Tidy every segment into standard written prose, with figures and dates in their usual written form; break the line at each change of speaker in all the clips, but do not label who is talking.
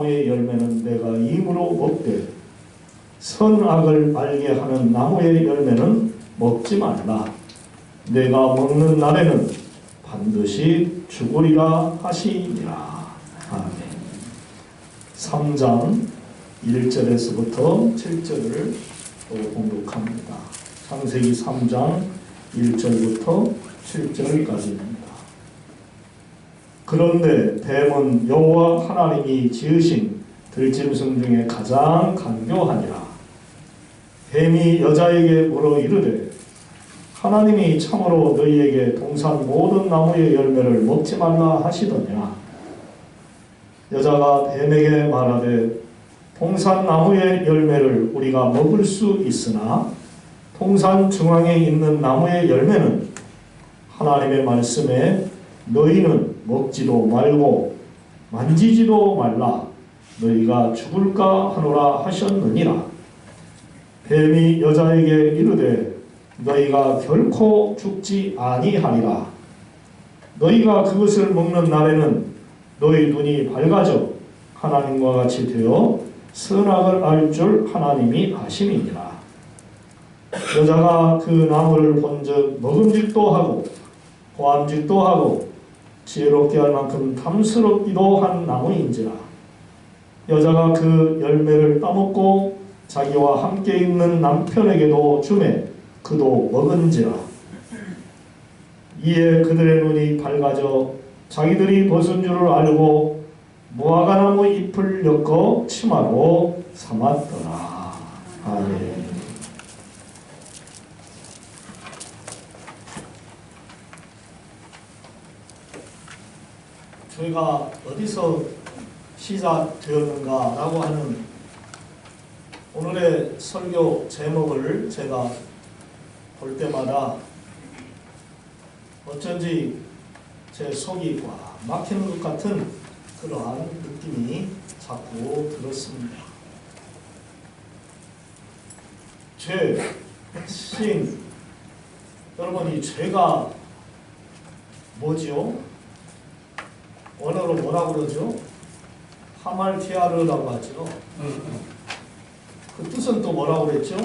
나무의 열매는 내가 임으로 먹되 선악을 알게 하는 나무의 열매는 먹지 말라. 내가 먹는 날에는 반드시 죽으리라 하시니라. 아멘. 3장 1절에서부터 7절을 공독합니다. 창세기 3장 1절부터 7절까지입니다. 그런데 뱀은 여호와 하나님이 지으신 들짐승 중에 가장 간교하니라. 뱀이 여자에게 물어 이르되 하나님이 참으로 너희에게 동산 모든 나무의 열매를 먹지 말라 하시더냐. 여자가 뱀에게 말하되 동산 나무의 열매를 우리가 먹을 수 있으나 동산 중앙에 있는 나무의 열매는 하나님의 말씀에 너희는 먹지도 말고 만지지도 말라 너희가 죽을까 하노라 하셨느니라. 뱀이 여자에게 이르되 너희가 결코 죽지 아니하리라. 너희가 그것을 먹는 날에는 너희 눈이 밝아져 하나님과 같이 되어 선악을 알 줄 하나님이 아심이니라. 여자가 그 나무를 본즉 먹음직도 하고 보암직도 하고 지혜롭게 할 만큼 탐스럽기도 한 나무인지라. 여자가 그 열매를 따먹고 자기와 함께 있는 남편에게도 주매 그도 먹은지라. 이에 그들의 눈이 밝아져 자기들이 벗은 줄을 알고 무화과나무 잎을 엮어 치마로 삼았더라. 아멘. 저희가 어디서 시작되었는가라고 하는 오늘의 설교 제목을 제가 볼 때마다 어쩐지 제 속이 꽉 막히는 것 같은 그러한 느낌이 자꾸 들었습니다. 죄, 신, 여러분 이 죄가 뭐지요? 원어로 뭐라고 그러죠? 하말티아르라고 하죠. 그 뜻은 또 뭐라고 그랬죠?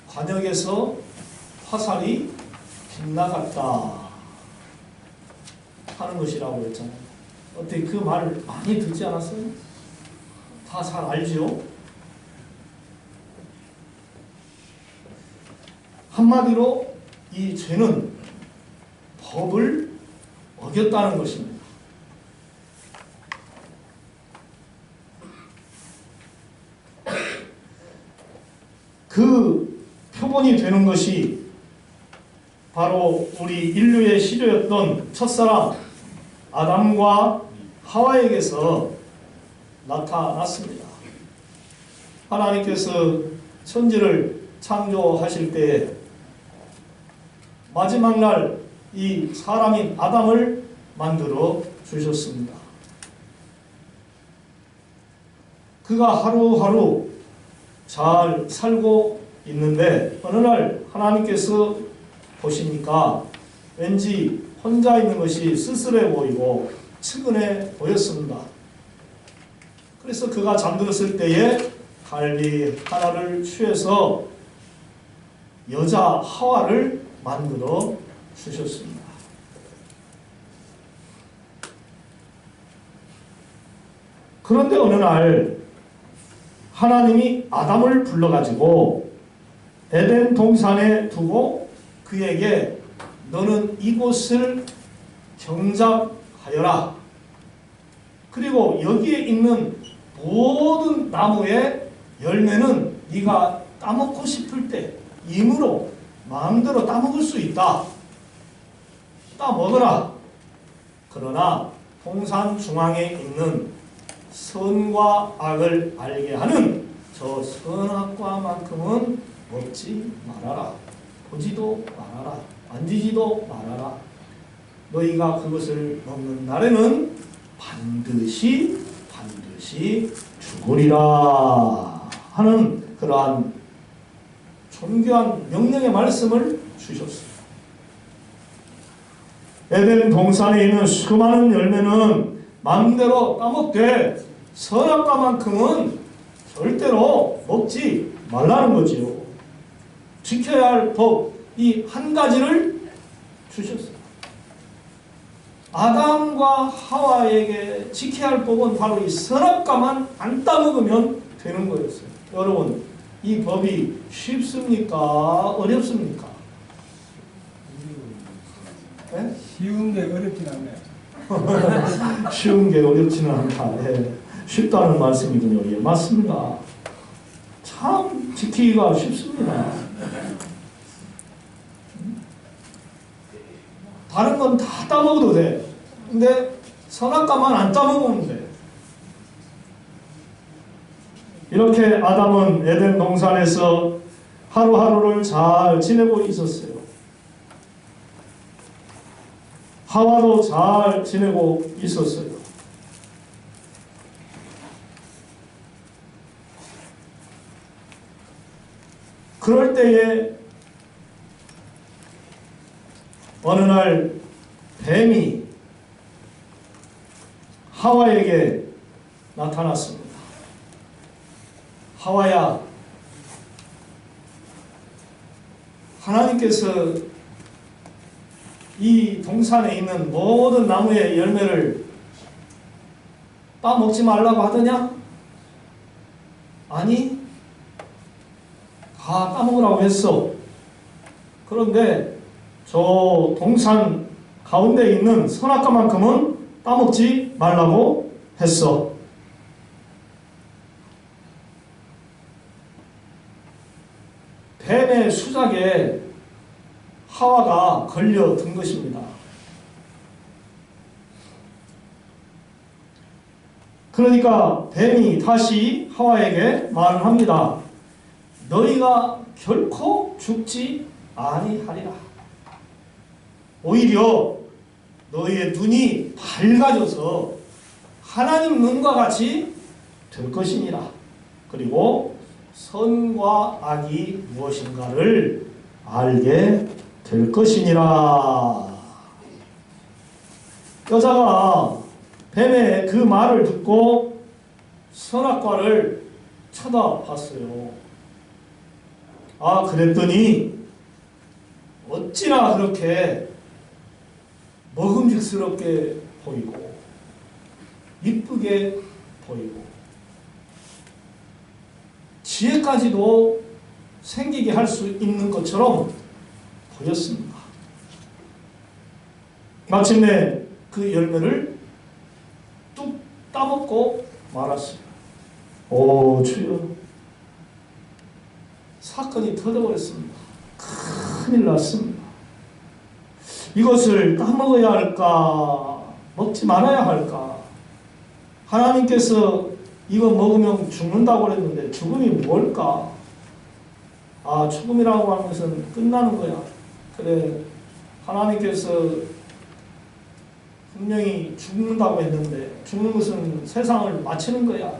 관역에서 화살이 빗나갔다 하는 것이라고 그랬잖아요. 어떻게 그 말 많이 듣지 않았어요? 다 잘 알죠? 한마디로 이 죄는 법을 어겼다는 것입니다. 그 표본이 되는 것이 바로 우리 인류의 시조였던 첫사람 아담과 하와에게서 나타났습니다. 하나님께서 천지를 창조하실 때 마지막 날 이 사람인 아담을 만들어 주셨습니다. 그가 하루하루 잘 살고 있는데 어느 날 하나님께서 보시니까 왠지 혼자 있는 것이 쓸쓸해 보이고 측은해 보였습니다. 그래서 그가 잠들었을 때에 갈비 하나를 취해서 여자 하와를 만들어 주셨습니다. 그런데 어느 날 하나님이 아담을 불러가지고 에덴 동산에 두고 그에게 너는 이곳을 경작하여라. 그리고 여기에 있는 모든 나무의 열매는 네가 따먹고 싶을 때 임으로 마음대로 따먹을 수 있다. 따먹어라. 그러나 동산 중앙에 있는 선과 악을 알게 하는 저 선악과만큼은 먹지 말아라. 보지도 말아라. 만지지도 말아라. 너희가 그것을 먹는 날에는 반드시 죽으리라 하는 그러한 존귀한 명령의 말씀을 주셨습니다. 에덴 동산에 있는 수많은 열매는 마음대로 따먹되 선악과만큼은 절대로 먹지 말라는 거지요. 지켜야 할 법, 이 한 가지를 주셨어요. 아담과 하와에게 지켜야 할 법은 바로 이 선악과만 안 따먹으면 되는 거였어요. 여러분, 이 법이 쉽습니까? 어렵습니까? 네?
쉬운데 어렵진 않네요.
쉬운 게 어렵지는 않다. 예. 쉽다는 말씀이군요. 예, 맞습니다. 참 지키기가 쉽습니다. 다른 건 다 따먹어도 돼. 근데 선악과만 안 따먹으면 돼. 이렇게 아담은 에덴 동산에서 하루하루를 잘 지내고 있었어요. 하와도 잘 지내고 있었어요. 그럴 때에 어느 날 뱀이 하와에게 나타났습니다. 하와야, 하나님께서 이 동산에 있는 모든 나무의 열매를 따먹지 말라고 하더냐? 아니, 다 따먹으라고 했어. 그런데 저 동산 가운데 있는 선악과만큼은 따먹지 말라고 했어. 뱀의 수작에 하와가 걸려든 것입니다. 그러니까 뱀이 다시 하와에게 말을 합니다. 너희가 결코 죽지 아니하리라. 오히려 너희의 눈이 밝아져서 하나님 눈과 같이 될 것이니라. 그리고 선과 악이 무엇인가를 알게 될 것이니라. 여자가 뱀의 그 말을 듣고 선악과를 쳐다봤어요. 아, 그랬더니 어찌나 그렇게 먹음직스럽게 보이고 이쁘게 보이고 지혜까지도 생기게 할 수 있는 것처럼 보였습니다. 마침내 그 열매를 뚝 따먹고 말았어요. 오, 주여. 사건이 터져버렸습니다. 큰일 났습니다. 이것을 따먹어야 할까? 먹지 말아야 할까? 하나님께서 이거 먹으면 죽는다고 그랬는데 죽음이 뭘까? 아, 죽음이라고 하는 것은 끝나는 거야. 그래, 하나님께서 분명히 죽는다고 했는데 죽는 것은 세상을 마치는 거야.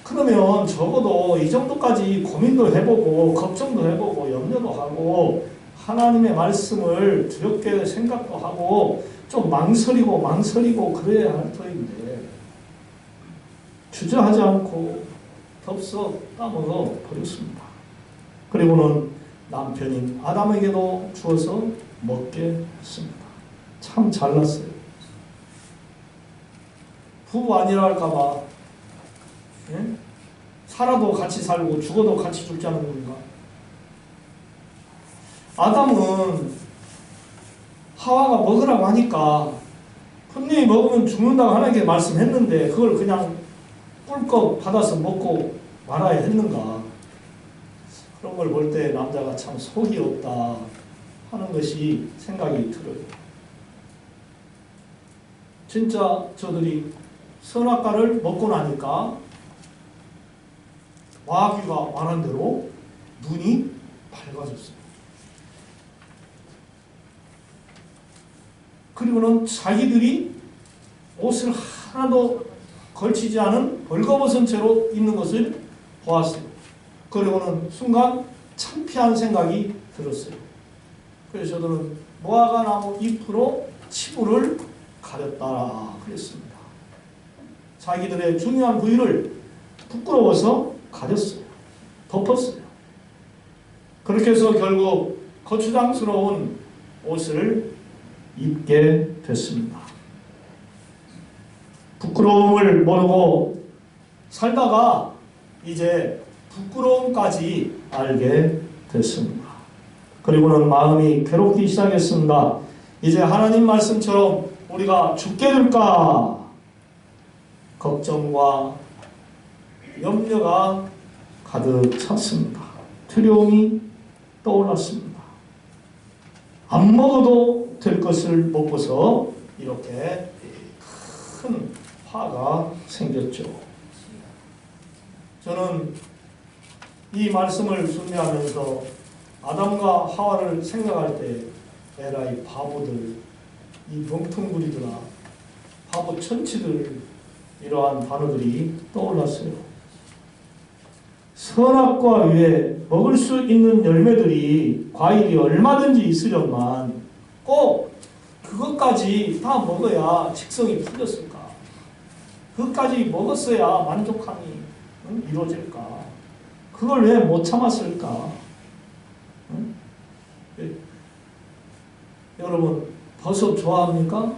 그러면 적어도 이 정도까지 고민도 해보고 걱정도 해보고 염려도 하고 하나님의 말씀을 두렵게 생각도 하고 좀 망설이고 그래야 할 터인데 주저하지 않고 덥석 따먹어 버렸습니다. 그리고는 남편인 아담에게도 주어서 먹게 했습니다. 참 잘났어요. 부부 아니라 할까봐 예? 살아도 같이 살고 죽어도 같이 죽자는 건가? 아담은 하와가 먹으라고 하니까 분명히 먹으면 죽는다고 하나님께 말씀했는데 그걸 그냥 꿀꺽 받아서 먹고 말아야 했는가? 그런 걸 볼 때 남자가 참 속이 없다 하는 것이 생각이 들어요. 진짜 저들이 선악과를 먹고 나니까 마귀가 말한 대로 눈이 밝아졌어요. 그리고는 자기들이 옷을 하나도 걸치지 않은 벌거벗은 채로 있는 것을 보았어요. 그리고는 순간 창피한 생각이 들었어요. 그래서 저들은 무화과 나무 잎으로 치부를 가렸다 그랬습니다. 자기들의 중요한 부위를 부끄러워서 가렸어요. 덮었어요. 그렇게 해서 결국 거추장스러운 옷을 입게 됐습니다. 부끄러움을 모르고 살다가 이제 부끄러움까지 알게 됐습니다. 그리고는 마음이 괴롭기 시작했습니다. 이제 하나님 말씀처럼 우리가 죽게 될까 걱정과 염려가 가득 찼습니다. 두려움이 떠올랐습니다. 안 먹어도 될 것을 먹고서 이렇게 큰 화가 생겼죠. 저는 이 말씀을 준비하면서 아담과 하와를 생각할 때 에라이 바보들, 이 멍텅구리들아, 바보 천치들, 이러한 단어들이 떠올랐어요. 선악과 위에 먹을 수 있는 열매들이, 과일이 얼마든지 있으련만 꼭 그것까지 다 먹어야 직성이 풀렸을까? 그것까지 먹었어야 만족함이 이루어질까? 그걸 왜 못 참았을까? 여러분, 버섯 좋아합니까?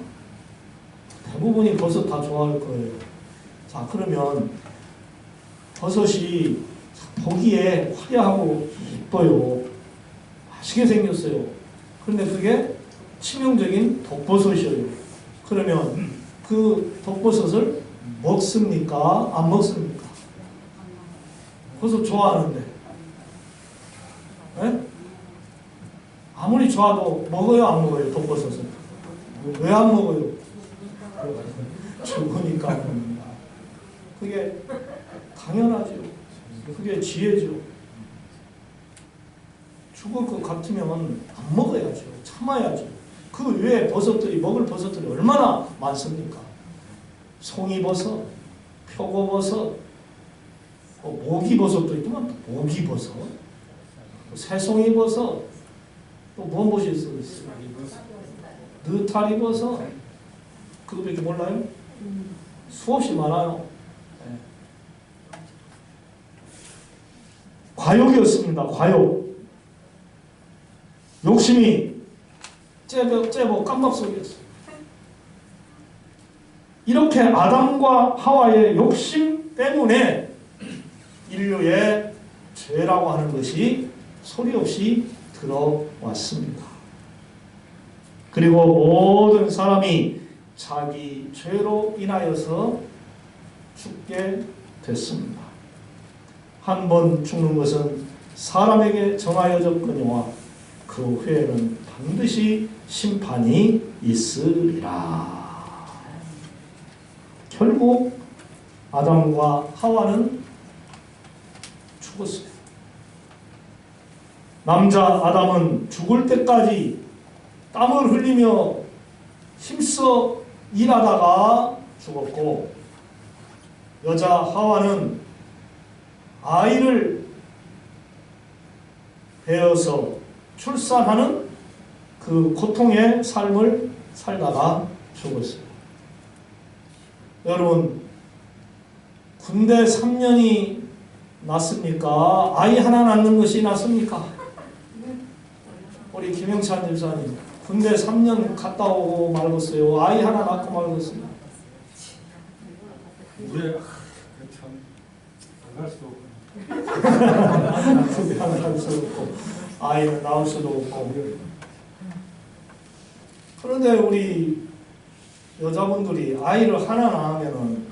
대부분이 버섯 다 좋아할 거예요. 자, 그러면 버섯이 보기에 화려하고 예뻐요. 맛있게 생겼어요. 그런데 그게 치명적인 독버섯이에요. 그러면 그 독버섯을 먹습니까? 안 먹습니까? 버섯 좋아하는데. 네? 아무리 좋아도 먹어요, 안 먹어요? 독버섯은. 왜 안 먹어요? 죽으니까 먹는다. 그게 당연하죠. 그게 지혜죠. 죽을 것 같으면 안 먹어야죠. 참아야죠. 그 외에 버섯들이, 먹을 버섯들이 얼마나 많습니까? 송이버섯, 표고버섯, 모기버섯도 있지만 모기버섯, 새송이버섯, 또 뭔 버섯이 있어요? 느타리버섯, 그거밖에 몰라요? 수없이 많아요. 네. 과욕이었습니다. 과욕. 욕심이 째보 깜박속이었어요. 이렇게 아담과 하와의 욕심 때문에 인류의 죄라고 하는 것이 소리 없이 들어왔습니다. 그리고 모든 사람이 자기 죄로 인하여서 죽게 됐습니다. 한 번 죽는 것은 사람에게 정하여졌거니와 그 후에는 반드시 심판이 있으리라. 결국 아담과 하와는 죽었어요. 남자 아담은 죽을 때까지 땀을 흘리며 힘써 일하다가 죽었고, 여자 하와는 아이를 배어서 출산하는 그 고통의 삶을 살다가 죽었어요. 여러분, 군대 3년이 낫습니까? 아이 하나 낳는 것이 낫습니까? 우리 김영찬 집사님, 군대 3년 갔다 오고 말겠어요? 아이 하나 낳고 말겠어요?
예, 참, 안 할 수도 없고.
군대 하나 갈 수도 없고, 아이는 낳을 수도 없고. 그런데 우리 여자분들이 아이를 하나 낳으면은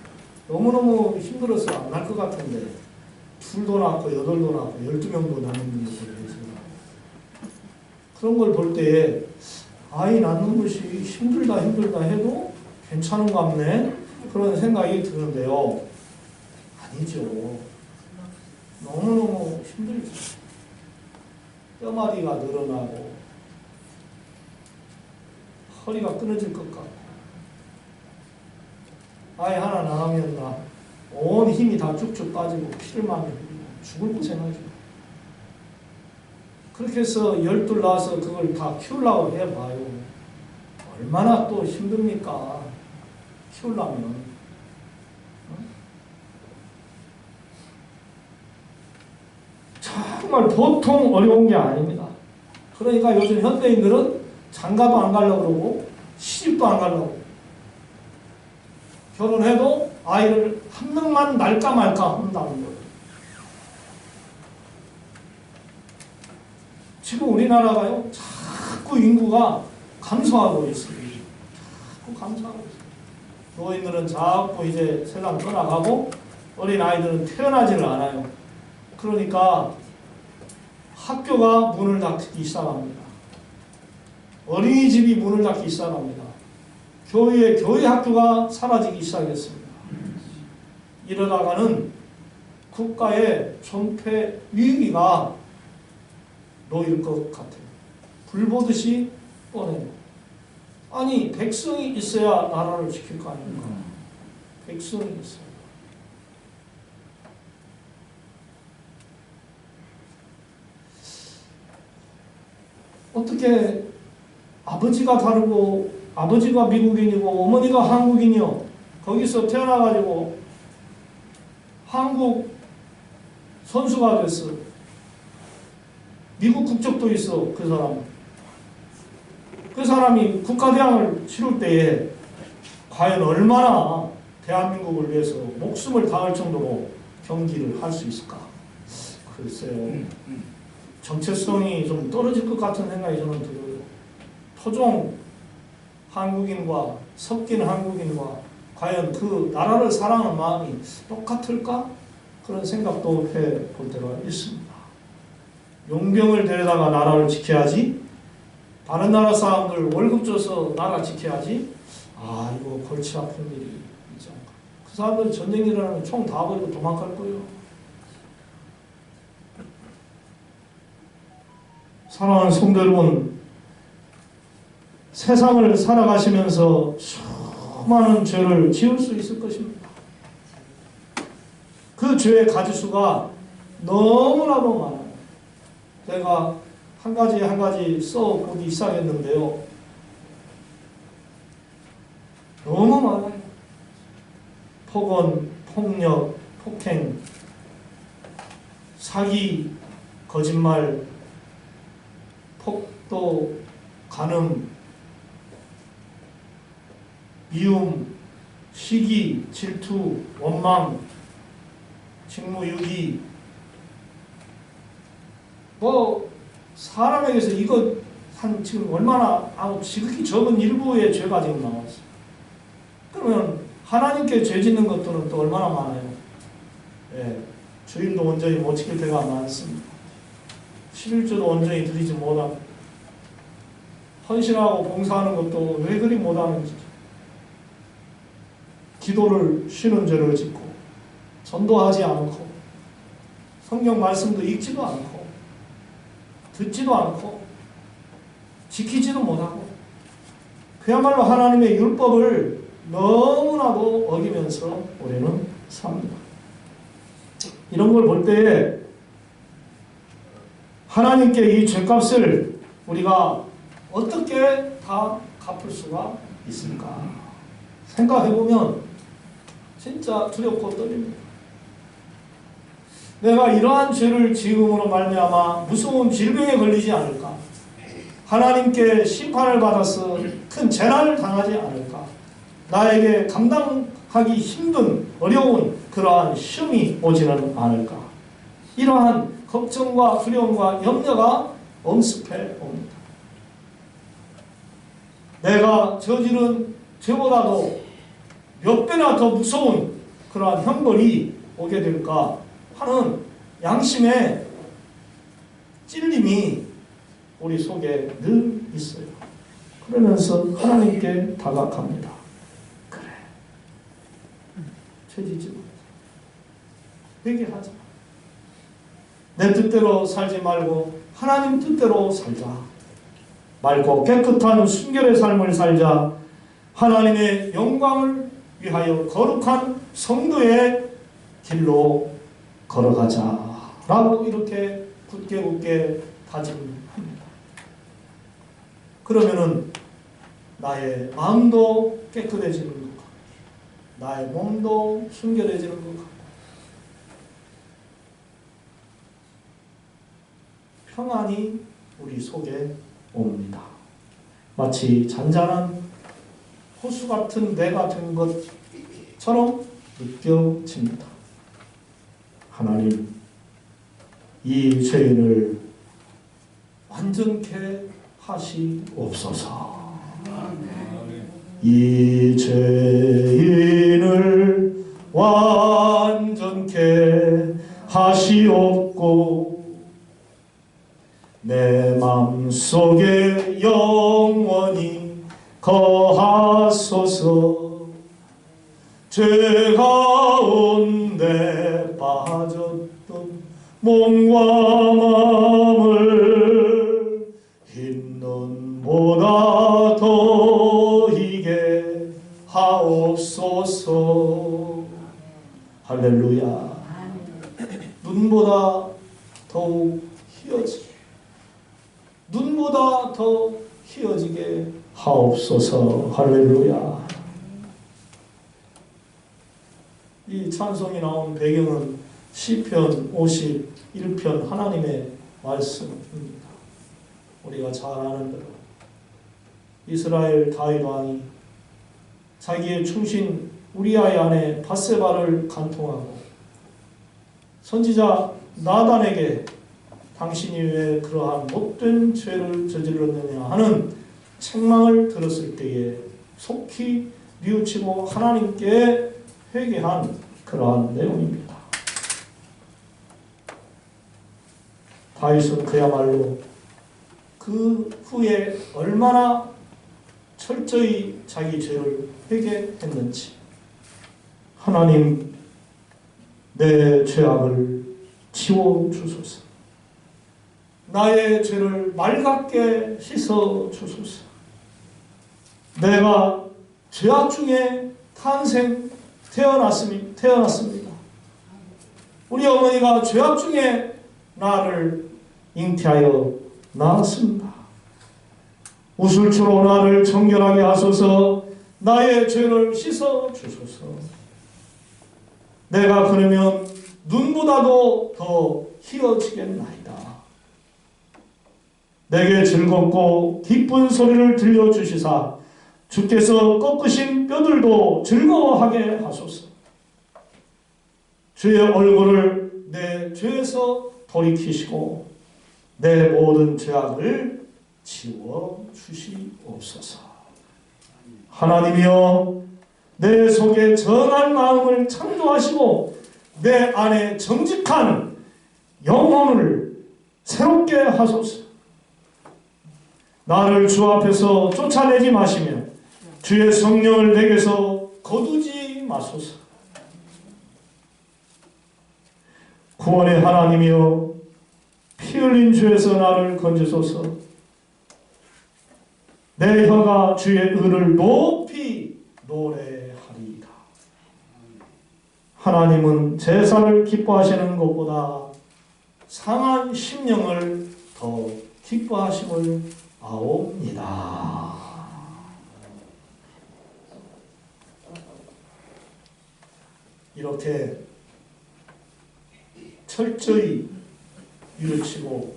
너무너무 힘들어서 안 날 것 같은데, 둘도 낳고, 8도 낳고, 12명도 낳는 분들이 계세요. 그런 걸 볼 때, 아이 낳는 것이 힘들다 해도 괜찮은 것 같네? 그런 생각이 드는데요. 아니죠. 너무너무 힘들죠. 뼈마디가 늘어나고, 허리가 끊어질 것 같고, 아이 하나 낳으면 온 힘이 다 쭉쭉 빠지고, 피를 많이 흘리고, 죽을 고생하죠. 그렇게 해서 12 낳아서 그걸 다 키우려고 해봐요. 얼마나 또 힘듭니까? 키우려면. 정말 보통 어려운 게 아닙니다. 그러니까 요즘 현대인들은 장가도 안 가려고 그러고 시집도 안 가려고, 결혼해도 아이를 한 명만 날까 말까 한다는 거예요. 지금 우리나라가요, 자꾸 인구가 감소하고 있습니다. 자꾸 감소하고 있습니다. 노인들은 자꾸 이제 세상 떠나가고 어린 아이들은 태어나지를 않아요. 그러니까 학교가 문을 닫기 시작합니다. 어린이집이 문을 닫기 시작합니다. 교회 학교가 사라지기 시작했습니다. 이러다가는 국가의 존폐 위기가 놓일 것 같아요. 불 보듯이 뻔해요. 아니, 백성이 있어야 나라를 지킬 거 아닙니까? 백성이 있어요. 어떻게 아버지가 다르고, 아버지가 미국인이고 어머니가 한국인이요, 거기서 태어나가지고 한국 선수가 됐어. 미국 국적도 있어. 그 사람은. 그 사람이 국가대항을 치를 때에 과연 얼마나 대한민국을 위해서 목숨을 다할 정도로 경기를 할 수 있을까? 글쎄요. 정체성이 좀 떨어질 것 같은 생각이 저는 들어요. 토종 한국인과 섞인 한국인과 과연 그 나라를 사랑하는 마음이 똑같을까? 그런 생각도 해볼 때가 있습니다. 용병을 데려다가 나라를 지켜야지, 다른 나라 사람들 월급 줘서 나라 지켜야지, 아, 이거 골치 아픈 일이 있지 않을까. 그 사람들 전쟁 일어나면 총 다 버리고 도망갈 거예요. 사랑하는 성도 여러분, 세상을 살아가시면서 수많은 죄를 지을 수 있을 것입니다. 그 죄의 가지수가 너무나도 많아요. 제가 한 가지 써보기 시작했는데요. 너무 많아요. 폭언, 폭력, 폭행, 사기, 거짓말, 폭도, 간음, 미움, 시기, 질투, 원망, 직무유기, 사람에게서 이거 한 지금 얼마나 지극히 적은 일부의 죄가 지금 나왔어요. 그러면 하나님께 죄 짓는 것들은 또 얼마나 많아요. 예, 주일도 온전히 못 지킬 때가 많습니다. 11조도 온전히 드리지 못하고, 헌신하고 봉사하는 것도 왜 그리 못하는지, 기도를 쉬는 죄를 짓고, 전도하지 않고, 성경 말씀도 읽지도 않고, 듣지도 않고, 지키지도 못하고, 그야말로 하나님의 율법을 너무나도 어기면서 우리는 삽니다. 이런 걸 볼 때에 하나님께 이 죄값을 우리가 어떻게 다 갚을 수가 있을까 생각해보면 진짜 두렵고 떨립니다. 내가 이러한 죄를 지음으로 말미암아 무서운 질병에 걸리지 않을까? 하나님께 심판을 받아서 큰 재난을 당하지 않을까? 나에게 감당하기 힘든 어려운 그러한 시험이 오지는 않을까? 이러한 걱정과 두려움과 염려가 엄습해 옵니다. 내가 저지른 죄보다도 몇 배나 더 무서운 그러한 형벌이 오게 될까 하는 양심의 찔림이 우리 속에 늘 있어요. 그러면서 하나님께 다가갑니다. 그래, 죄지지 말자. 회개하자. 내 뜻대로 살지 말고 하나님 뜻대로 살자. 맑고 깨끗한 순결의 삶을 살자. 하나님의 영광을 위하여 거룩한 성도의 길로 걸어가자 라고 이렇게 굳게 다짐합니다. 그러면은 나의 마음도 깨끗해지는 것 같고, 나의 몸도 순결해지는 것 같고, 평안이 우리 속에 옵니다. 마치 잔잔한 호수 같은 내가 된 것처럼 느껴집니다. 하나님, 이 죄인을 완전케 하시옵소서. 이 죄인을 완전케 하시옵고 내 맘속에 영원히 거하소서. 죄 가운데 빠졌던 몸과 마음을 흰 눈보다 더 희게 하옵소서. 할렐루야. 눈보다 더욱 희어지게, 눈보다 더 희어지게 하옵소서. 할렐루야. 이 찬송이 나온 배경은 시편 51편 하나님의 말씀입니다. 우리가 잘 아는 대로 이스라엘 다윗 왕이 자기의 충신 우리아의 아내 밧세바를 간통하고 선지자 나단에게 당신이 왜 그러한 못된 죄를 저질렀느냐 하는 책망을 들었을 때에 속히 뉘우치고 하나님께 회개한 그러한 내용입니다. 다윗은 그야말로 그 후에 얼마나 철저히 자기 죄를 회개했는지, 하나님 내 죄악을 지워주소서, 나의 죄를 맑게 씻어주소서, 내가 죄악 중에 태어났습니다. 우리 어머니가 죄악 중에 나를 잉태하여 낳았습니다. 우슬초로 나를 정결하게 하소서. 나의 죄를 씻어 주소서. 내가 그러면 눈보다도 더 희어지겠나이다. 내게 즐겁고 기쁜 소리를 들려주시사 주께서 꺾으신 뼈들도 즐거워하게 하소서. 주의 얼굴을 내 죄에서 돌이키시고 내 모든 죄악을 지워주시옵소서. 하나님이여, 내 속에 정한 마음을 창조하시고 내 안에 정직한 영혼을 새롭게 하소서. 나를 주 앞에서 쫓아내지 마시며 주의 성령을 내게서 거두지 마소서. 구원의 하나님이여, 피 흘린 죄에서 나를 건지소서. 내 혀가 주의 의를 높이 노래하리이다. 하나님은 제사를 기뻐하시는 것보다 상한 심령을 더 기뻐하심을 아옵니다. 이렇게 철저히 이르치고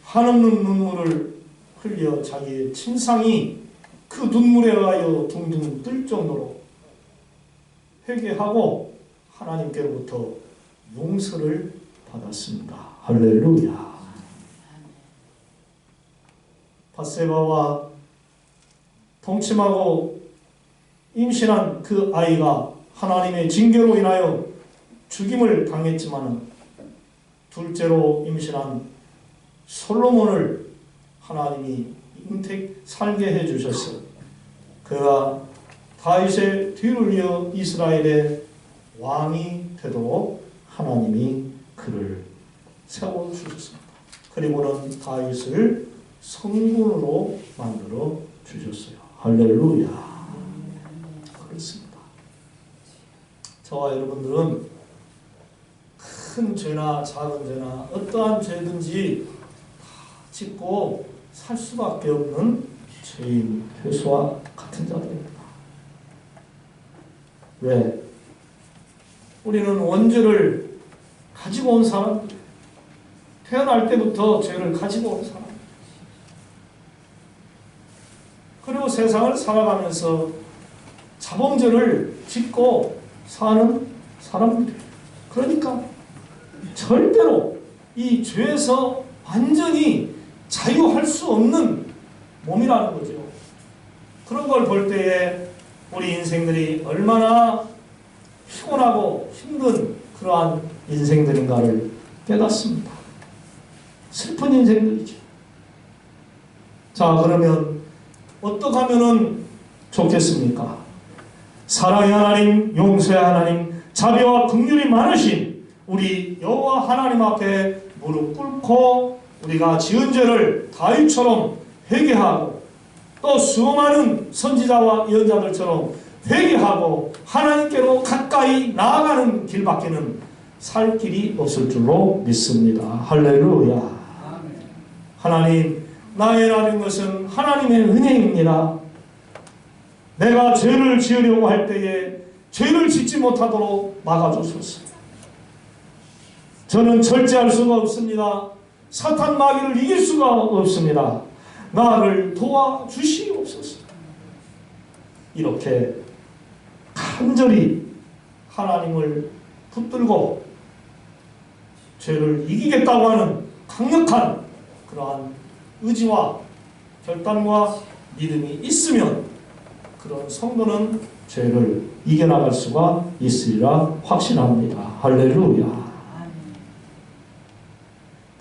한없는 눈물을 흘려 자기의 침상이 그 눈물에 의하여 둥둥 뜰 정도로 회개하고 하나님께로부터 용서를 받았습니다. 할렐루야. 밧세바와 동침하고 임신한 그 아이가 하나님의 징계로 인하여 죽임을 당했지만 둘째로 임신한 솔로몬을 하나님이 살게 해주셨어. 그가 다윗의 뒤를 이어 이스라엘의 왕이 되도록 하나님이 그를 세워주셨습니다. 그리고는 다윗을 성군으로 만들어 주셨어요. 할렐루야. 그렇습니다. 저와 여러분들은 큰 죄나 작은 죄나 어떠한 죄든지 다 짓고 살 수밖에 없는 죄인 회수와 같은 자들입니다. 왜? 우리는 원죄를 가지고 온 사람들, 태어날 때부터 죄를 가지고 온 사람. 그리고 세상을 살아가면서 자범죄를 짓고 사는 사람들이에요. 그러니까 절대로 이 죄에서 완전히 자유할 수 없는 몸이라는 거죠. 그런 걸 볼 때에 우리 인생들이 얼마나 피곤하고 힘든 그러한 인생들인가를 깨닫습니다. 슬픈 인생들이죠. 자, 그러면 어떻게 하면 좋겠습니까? 사랑의 하나님, 용서의 하나님, 자비와 긍휼이 많으신 우리 여호와 하나님 앞에 무릎 꿇고 우리가 지은 죄를 다윗처럼 회개하고 또 수많은 선지자와 예언자들처럼 회개하고 하나님께로 가까이 나아가는 길밖에는 살 길이 없을 줄로 믿습니다. 할렐루야. 하나님, 나의 나는 것은 하나님의 은혜입니다. 내가 죄를 지으려고 할 때에 죄를 짓지 못하도록 막아주소서. 저는 절제할 수가 없습니다. 사탄 마귀를 이길 수가 없습니다. 나를 도와주시옵소서. 이렇게 간절히 하나님을 붙들고 죄를 이기겠다고 하는 강력한 그러한 의지와 결단과 믿음이 있으면 그런 성도는 죄를 이겨나갈 수가 있으리라 확신합니다. 할렐루야.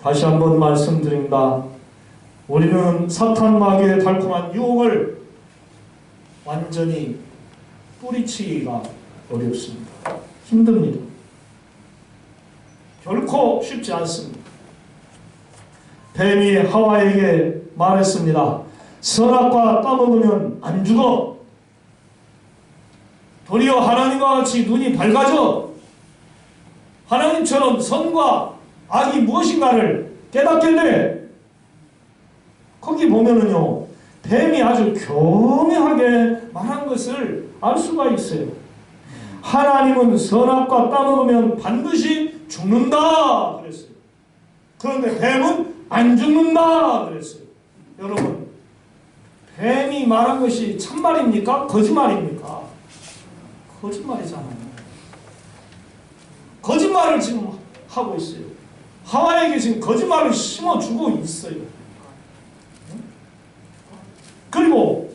다시 한번 말씀드립니다. 우리는 사탄 마귀의 달콤한 유혹을 완전히 뿌리치기가 어렵습니다. 힘듭니다. 결코 쉽지 않습니다. 뱀이 하와에게 말했습니다. 선악과 따먹으면 안 죽어. 도리어 하나님과 같이 눈이 밝아져 하나님처럼 선과 악이 무엇인가를 깨닫게 돼. 거기 보면은요, 뱀이 아주 교묘하게 말한 것을 알 수가 있어요. 하나님은 선악과 따먹으면 반드시 죽는다 그랬어요. 그런데 뱀은 안 죽는다 그랬어요. 여러분, 뱀이 말한 것이 참말입니까? 거짓말입니까? 거짓말이잖아요. 거짓말을 지금 하고 있어요. 하와에게 지금 거짓말을 심어주고 있어요. 그리고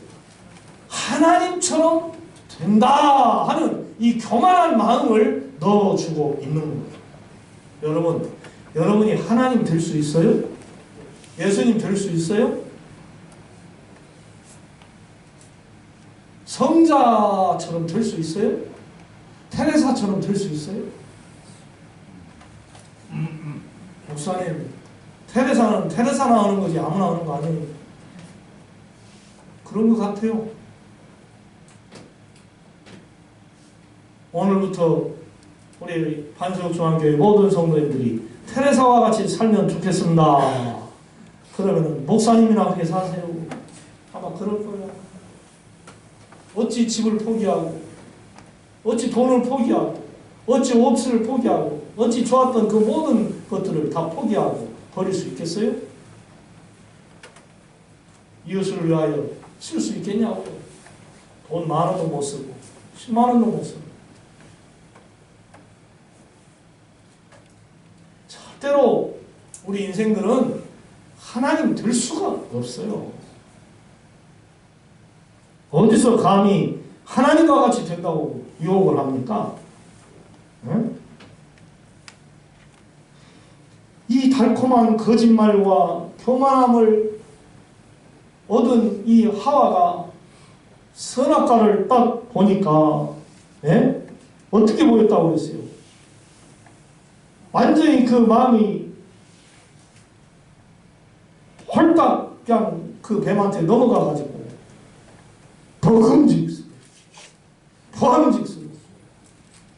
하나님처럼 된다 하는 이 교만한 마음을 넣어주고 있는 거예요. 여러분, 여러분이 하나님 될 수 있어요? 예수님 될 수 있어요? 성자처럼 될 수 있어요? 테레사처럼 될 수 있어요? 목사님, 테레사는 테레사 나오는 거지 아무나 나오는 거 아니에요. 그런 것 같아요. 오늘부터 우리 반석중앙교회 모든 성도님들이 테레사와 같이 살면 좋겠습니다. 그러면 목사님이나 그렇게 사세요. 아마 그럴 거야. 어찌 집을 포기하고, 어찌 돈을 포기하고, 어찌 옷을 포기하고, 어찌 좋았던 그 모든 것들을 다 포기하고 버릴 수 있겠어요? 이웃을 위하여 쓸 수 있겠냐고요. 돈 10,000원도 못 쓰고 10만 원도 못 쓰고. 절대로 우리 인생들은 하나님 될 수가 없어요. 어디서 감히 하나님과 같이 된다고 유혹을 합니까? 응? 이 달콤한 거짓말과 교만함을 얻은 이 하와가 선악과를 딱 보니까 어떻게 보였다고 그랬어요? 완전히 그 마음이 홀딱 그냥 그 뱀한테 넘어가가지고 버금직스러워, 보함직스러워,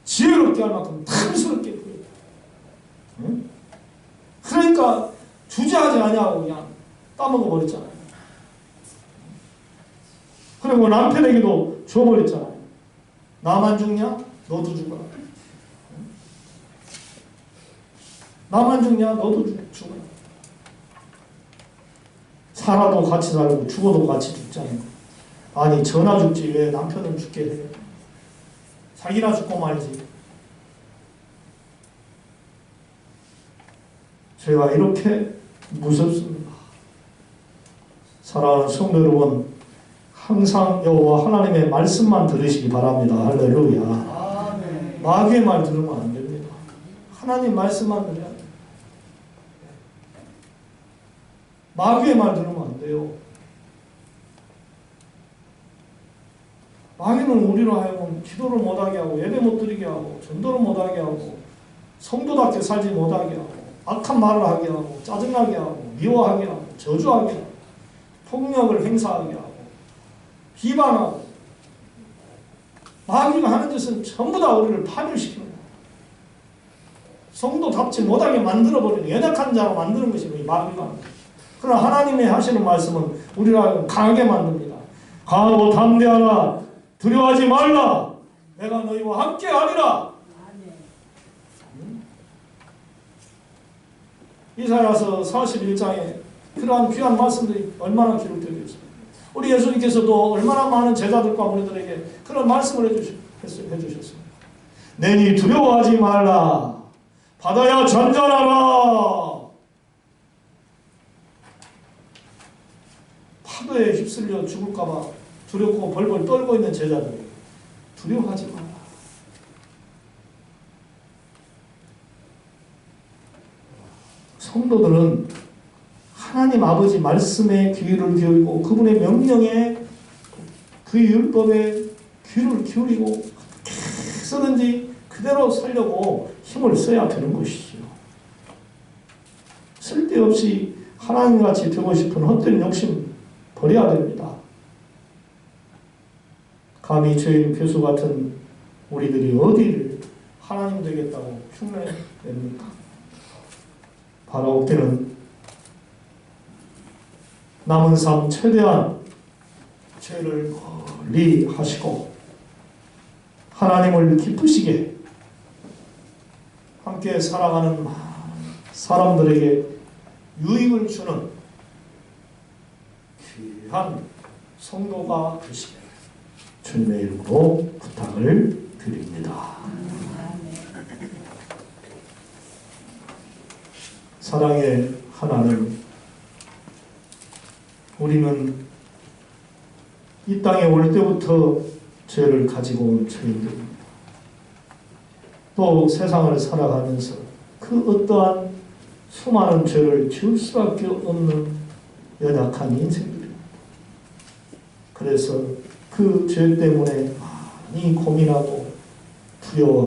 지혜롭게 할 만큼 탐스럽게 보였다. 응? 그러니까 주저하지 아니하고 그냥 따먹어 버렸잖아요. 그리고 남편에게도 줘버렸잖아요. 나만 죽냐? 너도 죽어라. 나만 죽냐? 너도 죽어. 살아도 같이 살고 죽어도 같이 죽잖아. 아니 저나 죽지 왜 남편은 죽게 해? 자기나 죽고 말지. 제가 이렇게 무섭습니다. 사랑하는 성도 여러분, 항상 여호와 하나님의 말씀만 들으시기 바랍니다. 할렐루야. 마귀의 말 들으면 안 됩니다. 하나님 말씀만 들어야 돼요. 마귀의 말 들으면 안 돼요. 마귀는 우리로 하여금 기도를 못하게 하고 예배 못 드리게 하고 전도를 못하게 하고 성도답게 살지 못하게 하고 악한 말을 하게 하고 짜증나게 하고 미워하게 하고 저주하게 하고 폭력을 행사하게 하고 비방하고 마귀가 하는 짓은 전부 다 우리를 파멸시키는 거예요. 성도답지 못하게 만들어버리는 연약한 자로 만드는 것이 이 마귀가 하는 거예요. 그러나 하나님의 하시는 말씀은 우리를 강하게 만듭니다. 강하고 담대하라. 두려워하지 말라. 내가 너희와 함께 하리라. 이사야서 41장에 그러한 귀한 말씀들이 얼마나 기록되어 있습니다. 우리 예수님께서도 얼마나 많은 제자들과 우리들에게 그런 말씀을 해주셨습니다. 내니 두려워하지 말라. 바다야 전전하라. 파도에 휩쓸려 죽을까봐 두렵고 벌벌 떨고 있는 제자들에게 두려워하지 마라. 성도들은 하나님 아버지 말씀에 귀를 기울이고 그분의 명령에 그 율법에 귀를 기울이고 어떻게 쓰든지 그대로 살려고 힘을 써야 되는 것이죠. 쓸데없이 하나님같이 되고 싶은 헛된 욕심 버려야 됩니다. 감히 죄인 괴수 같은 우리들이 어디를 하나님 되겠다고 흉내냅니까? 바로 그때는 남은 삶 최대한 죄를 멀리 하시고 하나님을 기쁘시게 함께 살아가는 사람들에게 유익을 주는 귀한 성도가 되시길 주님의 이름으로 부탁을 드립니다. 사랑의 하나님, 우리는 이 땅에 올 때부터 죄를 가지고 온 죄인들입니다. 또 세상을 살아가면서 그 어떠한 수많은 죄를 지을 수밖에 없는 연약한 인생들입니다. 그래서 그 죄 때문에 많이 고민하고 두려워